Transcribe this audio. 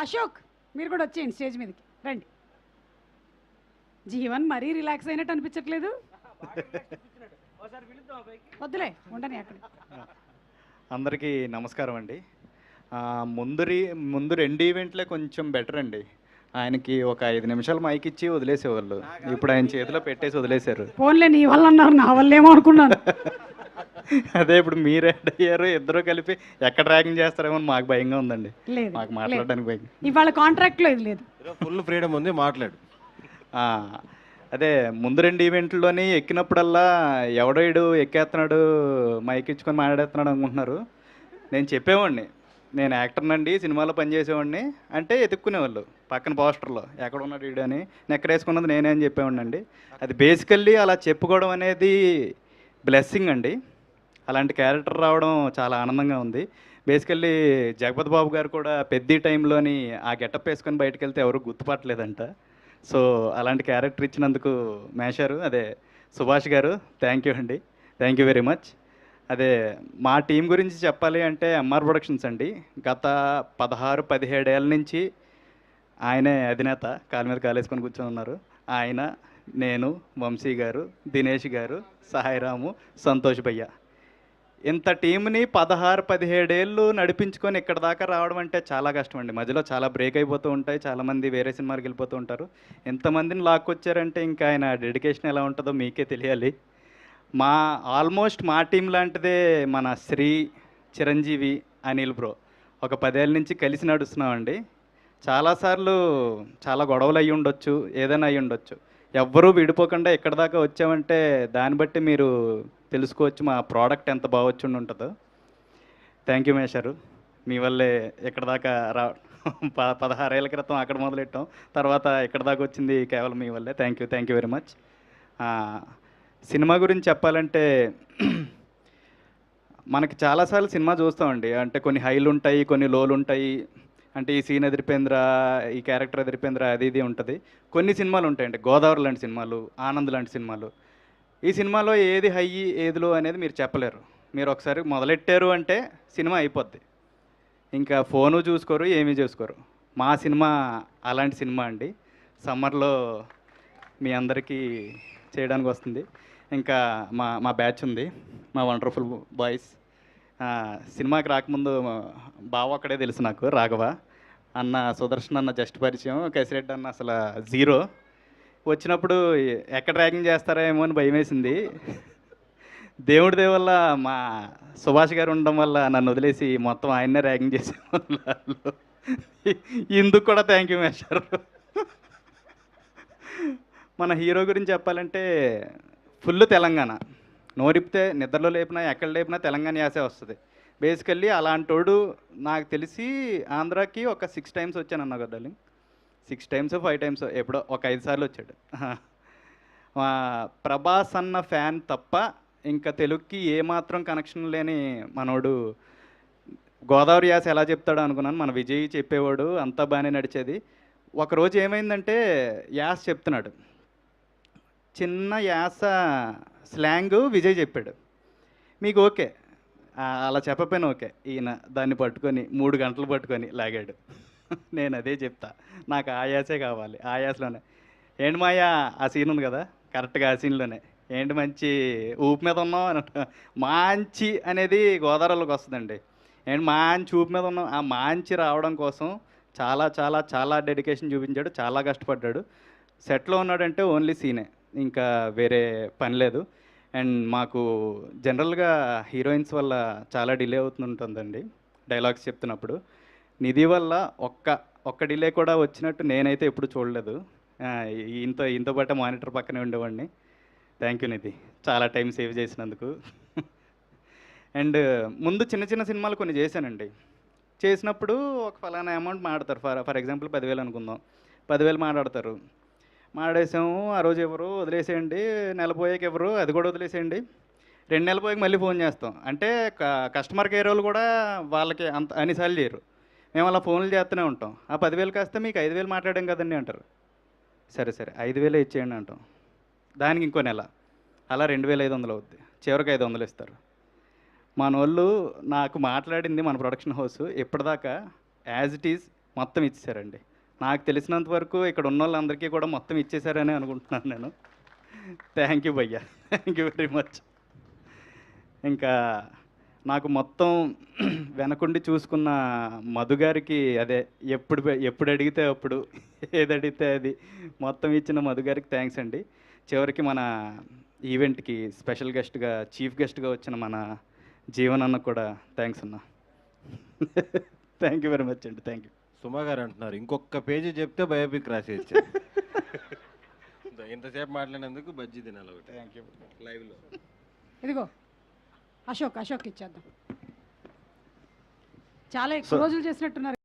అశోక్ మీరు కూడా వచ్చేయండి స్టేజ్ మీదకి రండి. జీవన్ మరీ రిలాక్స్ అయినట్టు అనిపించట్లేదు. వద్దులే ఉండని అక్కడ. అందరికీ నమస్కారం అండి. ముందు 2 ఈవెంట్లే కొంచెం బెటర్ అండి. ఆయనకి ఒక 5 నిమిషాలు మైక్ ఇచ్చి వదిలేసేవాళ్ళు. ఇప్పుడు ఆయన చేతిలో పెట్టేసి వదిలేశారు. ఫోన్లే నీ వల్ల అన్నారు, నా వల్ల ఏమో అనుకున్నాను. అదే ఇప్పుడు మీరు యాడ్ అయ్యారు, ఇద్దరు కలిపి ఎక్కడ ర్యాగింగ్ చేస్తారేమో అని మాకు భయంగా ఉందండి. లేదు మాకు మాట్లాడడానికి భయం. ఇవాళ కాంట్రాక్ట్లో ఇది లేదు. ఫుల్ ఫ్రీడమ్ ఉంది, మాట్లాడు. ఆ, అదే ముందు 2 ఈవెంట్లోని ఎక్కినప్పుడల్లా ఎవడో ఎక్కేస్తున్నాడు మైక్ ఇచ్చుకొని మాట్లాడేస్తున్నాడు అనుకుంటున్నారు. నేను చెప్పేవాడిని, నేను యాక్టర్నండి, సినిమాలో పనిచేసేవాడిని అంటే ఎతుక్కునేవాళ్ళు పక్కన పోస్టర్లో ఎక్కడ ఉన్నాడు వీడు అని. నెక్కరేసుకున్నది నేనే అని చెప్పేవాడిని అండి. అది బేసికల్లీ అలా చెప్పుకోవడం అనేది బ్లెస్సింగ్ అండి. అలాంటి క్యారెక్టర్ రావడం చాలా ఆనందంగా ఉంది. బేసికల్లీ జగపతి బాబు గారు కూడా పెద్ద టైంలోని ఆ గెటప్ వేసుకొని బయటకు వెళ్తే ఎవరు గుర్తుపట్టలేదంట. సో అలాంటి క్యారెక్టర్ ఇచ్చినందుకు మేషారు, అదే సుభాష్ గారు, థ్యాంక్ యూ అండి, థ్యాంక్ యూ వెరీ మచ్. అదే మా టీం గురించి చెప్పాలి అంటే ఎంఆర్ ప్రొడక్షన్స్ అండి. గత 16-17 ఏళ్ళ నుంచి ఆయనే అధినేత, కాలు మీద కాలేసుకొని కూర్చొని ఉన్నారు. ఆయన, నేను, వంశీ గారు, దినేష్ గారు, సాయిరాము, సంతోష్ భయ్య, ఇంత టీంని 16-17 ఏళ్ళు నడిపించుకొని ఇక్కడ దాకా రావడం అంటే చాలా కష్టం అండి. మధ్యలో చాలా బ్రేక్ అయిపోతూ ఉంటాయి, చాలామంది వేరే సినిమాలకు వెళ్ళిపోతూ ఉంటారు. ఎంతమందిని లాక్కొచ్చారంటే ఇంకా ఆయన డెడికేషన్ ఎలా ఉంటుందో మీకే తెలియాలి. ఆల్మోస్ట్ మా టీం లాంటిదే మన శ్రీ, చిరంజీవి, అనిల్ బ్రో ఒక 10 ఏళ్ళ నుంచి కలిసి నడుస్తున్నామండి. చాలాసార్లు చాలా గొడవలు అయ్యి ఉండొచ్చు, ఏదైనా అయ్యి ఉండొచ్చు. ఎవ్వరూ విడిపోకుండా ఎక్కడి దాకా వచ్చామంటే దాన్ని బట్టి మీరు తెలుసుకోవచ్చు మా ప్రోడక్ట్ ఎంత బాగా వచ్చి ఉంటుందో. థ్యాంక్ యూ మేషారు, మీ వల్లే ఇక్కడ దాకా 16 ఏళ్ళ క్రితం అక్కడ మొదలెట్టాం, తర్వాత ఇక్కడ దాకా వచ్చింది కేవలం మీ వల్లే. Thank you very much. Cinema గురించి చెప్పాలంటే మనకి చాలాసార్లు సినిమా చూస్తామండి. అంటే కొన్ని హైలు ఉంటాయి, కొన్ని లోలు ఉంటాయి. అంటే ఈ సీన్ ఎదిరిపోయిందిరా, ఈ క్యారెక్టర్ ఎదిరిపోయిందిరా, అది ఇది ఉంటుంది. కొన్ని సినిమాలు ఉంటాయండి, గోదావరి లాంటి సినిమాలు, ఆనంద్ లాంటి సినిమాలు. ఈ సినిమాలో ఏది హై ఏది లో అనేది మీరు చెప్పలేరు. మీరు ఒకసారి మొదలెట్టారు అంటే సినిమా అయిపోద్ది, ఇంకా ఫోను చూసుకోరు, ఏమీ చూసుకోరు. మా సినిమా అలాంటి సినిమా అండి. సమ్మర్లో మీ అందరికీ చేయడానికి వస్తుంది. ఇంకా మా బ్యాచ్ ఉంది, మా వండర్ఫుల్ బాయ్స్. సినిమాకి రాకముందు బావ అక్కడే తెలుసు నాకు, రాఘవ అన్న, సుదర్శన్ అన్న జస్ట్ పరిచయం, కసిరెడ్డి అన్న అసలు జీరో. వచ్చినప్పుడు ఎక్కడ ర్యాగింగ్ చేస్తారేమో అని భయం వేసింది. దేవుడి దయ వల్ల మా సుభాష్ గారు ఉండడం వల్ల నన్ను వదిలేసి మొత్తం ఆయన్నే ర్యాగింగ్ చేసేవాళ్ళు. ఇందుకు కూడా థ్యాంక్ యూ మేషారు. మన హీరో గురించి చెప్పాలంటే ఫుల్ తెలంగాణ, నోరిపితే నిద్రలో లేపినా ఎక్కడ లేపినా తెలంగాణ యాసే వస్తుంది. బేసికల్లీ అలాంటోడు నాకు తెలిసి ఆంధ్రాకి ఒక 6 టైమ్స్ వచ్చాను అన్నా కదా, 6 టైమ్స్ 5 టైమ్స్ ఎప్పుడో ఒక 5 సార్లు వచ్చాడు. ప్రభాస్ అన్న ఫ్యాన్ తప్ప ఇంకా తెలుగుకి ఏమాత్రం కనెక్షన్ లేని మనోడు గోదావరి యాస ఎలా చెప్తాడో అనుకున్నాను. మన విజయ్ చెప్పేవాడు, అంతా బాగానే నడిచేది. ఒకరోజు ఏమైందంటే యాస చెప్తున్నాడు, చిన్న యాస స్లాంగ్ విజయ్ చెప్పాడు. మీకు ఓకే, అలా చెప్పపోయినా ఓకే. ఈయన దాన్ని పట్టుకొని 3 గంటలు పట్టుకొని లాగాడు. నేను అదే చెప్తా, నాకు ఆ యాసే కావాలి, ఆ యాసలోనే. ఏంటి మాయా, ఆ సీన్ ఉంది కదా, కరెక్ట్గా ఆ సీన్లోనే ఏంటి మంచి ఊపు మీద ఉన్నాం అని. మంచి అనేది గోదావరిలోకి వస్తుందండి. ఏంటి మంచి ఊపు మీద ఉన్నాం, ఆ మంచి రావడం కోసం చాలా చాలా చాలా డెడికేషన్ చూపించాడు, చాలా కష్టపడ్డాడు. సెట్లో ఉన్నాడంటే ఓన్లీ సీనే, ఇంకా వేరే పని లేదు. అండ్ మాకు జనరల్గా హీరోయిన్స్ వల్ల చాలా డిలే అవుతుంటుందండి డైలాగ్స్ చెప్తున్నప్పుడు. నిధి వల్ల ఒక్క డిలే కూడా వచ్చినట్టు నేనైతే ఎప్పుడు చూడలేదు. ఇంతో పాటు మానిటర్ పక్కనే ఉండేవాడిని. థ్యాంక్ యూ నిధి, చాలా టైం సేవ్ చేసినందుకు. అండ్ ముందు చిన్న చిన్న సినిమాలు కొన్ని చేశానండి. చేసినప్పుడు ఒక ఫలానా అమౌంట్ మాట్లాడతారు. ఫర్ ఎగ్జాంపుల్ 10,000 అనుకుందాం, 10,000 మాట్లాడతారు. మాడేసాము, ఆ రోజు ఎవరు వదిలేసేయండి, నెల పోయాక ఎవరు, అది కూడా వదిలేసేయండి. 2 నెలలు పోయాక మళ్ళీ ఫోన్ చేస్తాం అంటే కస్టమర్ కేర్ వాళ్ళు కూడా వాళ్ళకి అంత అన్నిసార్లు చేయరు. మేము అలా ఫోన్లు చేస్తూనే ఉంటాం. ఆ 10,000 కాస్తే మీకు 5,000 మాట్లాడాం కదండి అంటారు. సరే 5,000 ఇచ్చేయండి అంటాం. దానికి ఇంకో నెల, అలా 2,500 అవుద్ది. చివరికి 500 ఇస్తారు. మన వాళ్ళు నాకు మాట్లాడింది మన ప్రొడక్షన్ హౌస్ ఇప్పటిదాకా యాజ్ ఇట్ ఈజ్ మొత్తం ఇచ్చేసారండి. నాకు తెలిసినంత వరకు ఇక్కడ ఉన్న వాళ్ళందరికీ కూడా మొత్తం ఇచ్చేసారని అనుకుంటున్నాను నేను. థ్యాంక్ యూ భయ్యా, థ్యాంక్ యూ వెరీ మచ్. ఇంకా నాకు మొత్తం వెనకుండి చూసుకున్న మధు గారికి, అదే ఎప్పుడు అడిగితే అప్పుడు, ఏది అడిగితే అది మొత్తం ఇచ్చిన మధు గారికి థ్యాంక్స్ అండి. చివరికి మన ఈవెంట్కి స్పెషల్ గెస్ట్గా, చీఫ్ గెస్ట్గా వచ్చిన మన జీవన్ అన్న కూడా థ్యాంక్స్ అన్న. థ్యాంక్ యూ వెరీ మచ్ అండి, థ్యాంక్ యూ. సుమా గారు అంటున్నారు ఇంకొక పేజీ చెప్తే బయోపిక్ రాసేయచ్చు. ఇంతసేపు మాట్లాడినందుకు బజ్జీ తినాలి ఒకటి. Thank you. లైవ్లో ఇదిగో అశోక్ ఇచ్చేద్దాం. చాలా ఎక్కువ రోజులు చేసినట్టున్నారు.